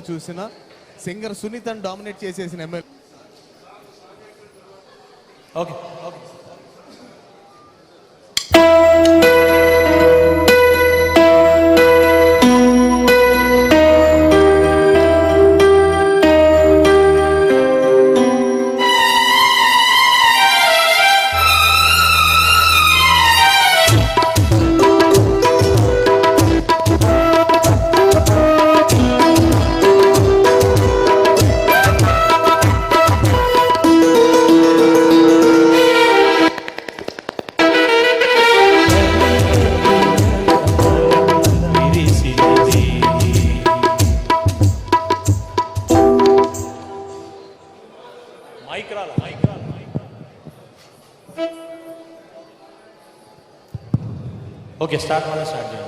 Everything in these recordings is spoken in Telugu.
చూసిన సింగర్ సునీతను డామినేట్ చేసేసిన MLA. Okay okay okay start చేయండి.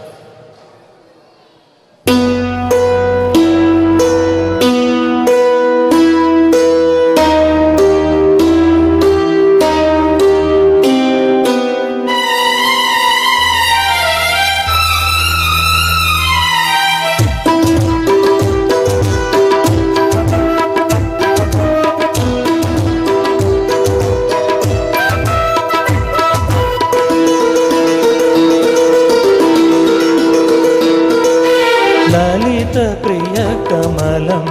లలిత ప్రియ కమలం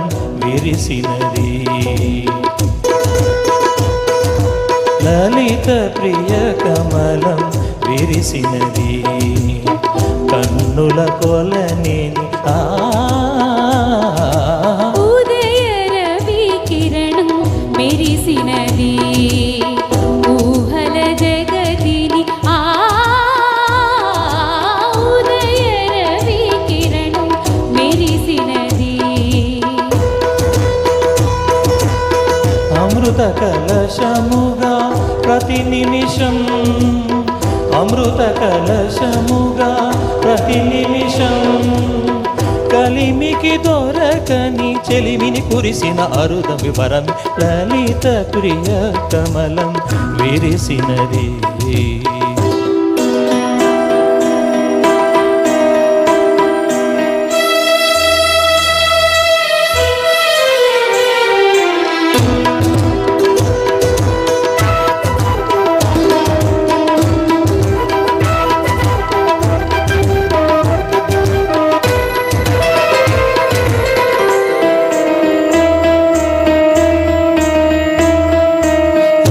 విరిసినది, లలిత ప్రియ కమలం విరిసినది, కన్నుల కొలని ఉదయ రవి కిరణం మెరిసినది, ఊహల జగతిని ఉదయ రవి కిరణం మెరిసినది, అమృత కలశముగా ప్రతి నిమిషం, అమృత కలశముగా ప్రతి నిమిషం, కలిమికి దొరకని చెలిమిని కురిసిన అరుదమి వరమి, లలిత ప్రియ కమలం విరిసినది.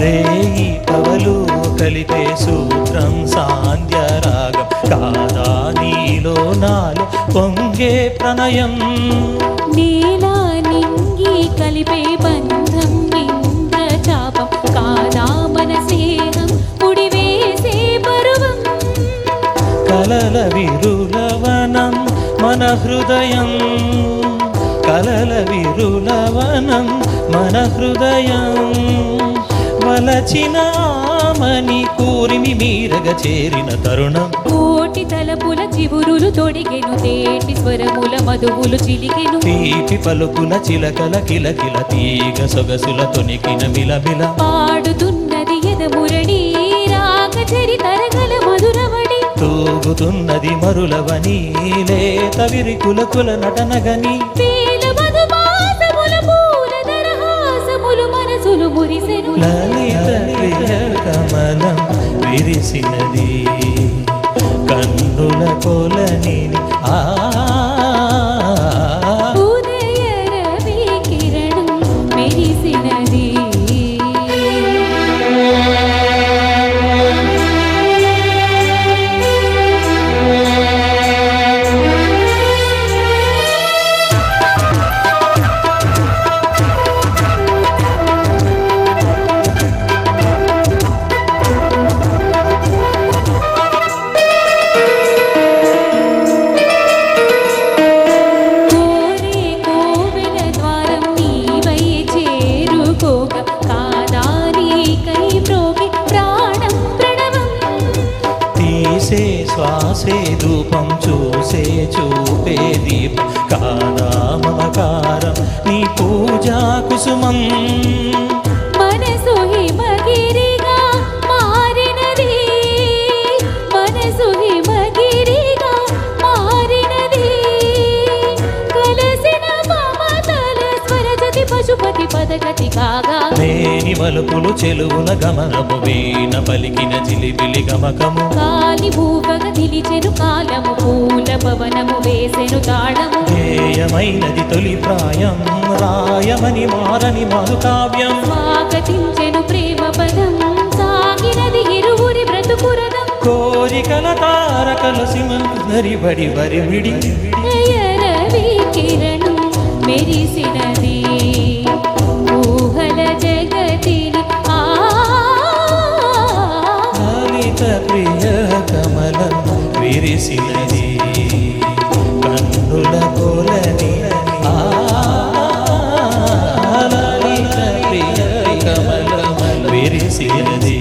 రేయి పవలు కలిపే సూత్రం సాంధ్యరాగం, కాదా నీలో నాలో పొంగే ప్రణయం, నీలా నింగి కలిపే బంధం ఇంద్రచాపం, కాదా మన స్నేహం ఉడివేసే పరువం, కలల విరులవనం మన హృదయం, కలల విరులవనం మన హృదయం, వలచిన మని కూరిమి మీరగ చేరిన తరుణం, కోటి తలపుల చివురులు తొడిగెను, తేటి స్వరముల మధువులు చిలికెను, తీపి పలుకుల చిలకల కిలకిల తీగ సొగసుల తొనికిన మిలమిల, పాడుతున్నది ఎదమురడి రాగ చరి తరగల మధురవడి, తూగుతున్నది మరులవని లేత విరికుల కుల నటనగని, వేల మధుమాసముల పూల దరహాసములు మనసులు మురిసెను, లలిత ప్రియ కమలం విరిసినది, కన్నుల కొలని ఉదయ రవి కిరణం మెరిసినది. శ్వాసే ధూపం చూసే చూపే దీపం, కాదా మమకారం నీ పూజా కుసుమం, మనసు హిమగిరిగా మారినది, మనసు హిమగిరిగా మారినది, కలసిన మమత గతి కాగా లేని మలుపులు చెలువున గమనము వీణ పలికిన జిలిబిలి గమకము కాలి భూపగ నిలిచెను కాలము పూల పవనము వేసెను తాళము ధ్యేయమైనది తొలి ప్రాయం రాయమని మారని మారు కావ్యం స్వాగతించెను ప్రేమ పదం సాగినది ఇరువురి బ్రతుకురదం కోరికల తారకల సిమరి బడి బరి విడి నయనవి కిరణం మెరిసినది ఊహల జగతిని లలిత ప్రియ కమలం విరిసినది కన్నుల కొలని లలిత ప్రియ కమలం విరిసినది.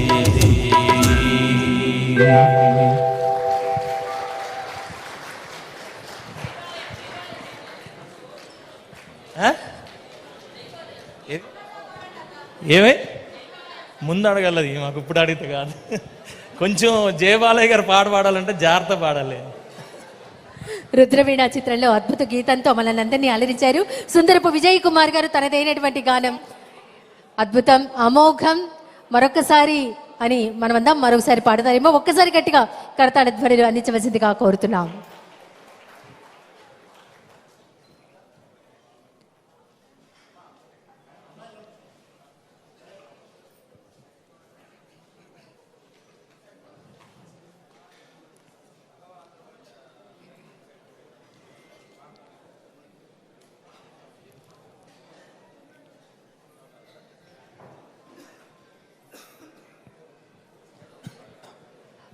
ఏమే ముందు అడగలది మాకు ఇప్పుడు అడిగితే కాదు. కొంచెం జయబాలయ్య గారు పాట పాడాలంటే జాగ్రత్త పాడాలి. రుద్రవీణ చిత్రంలో అద్భుత గీతంతో మనల్ని అందరినీ అలరించారు. సుందరపు విజయ్ కుమార్ గారు తనదైనటువంటి గానం అద్భుతం, అమోఘం. మరొకసారి అని మనమందరం మరొకసారి పాడతారేమో. ఒక్కసారి గట్టిగా కరతాళ ధ్వనులు అందించవలసిందిగా కోరుతున్నాం.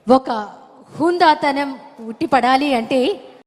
ఒక హుందాతనం ఉట్టిపడాలి అంటే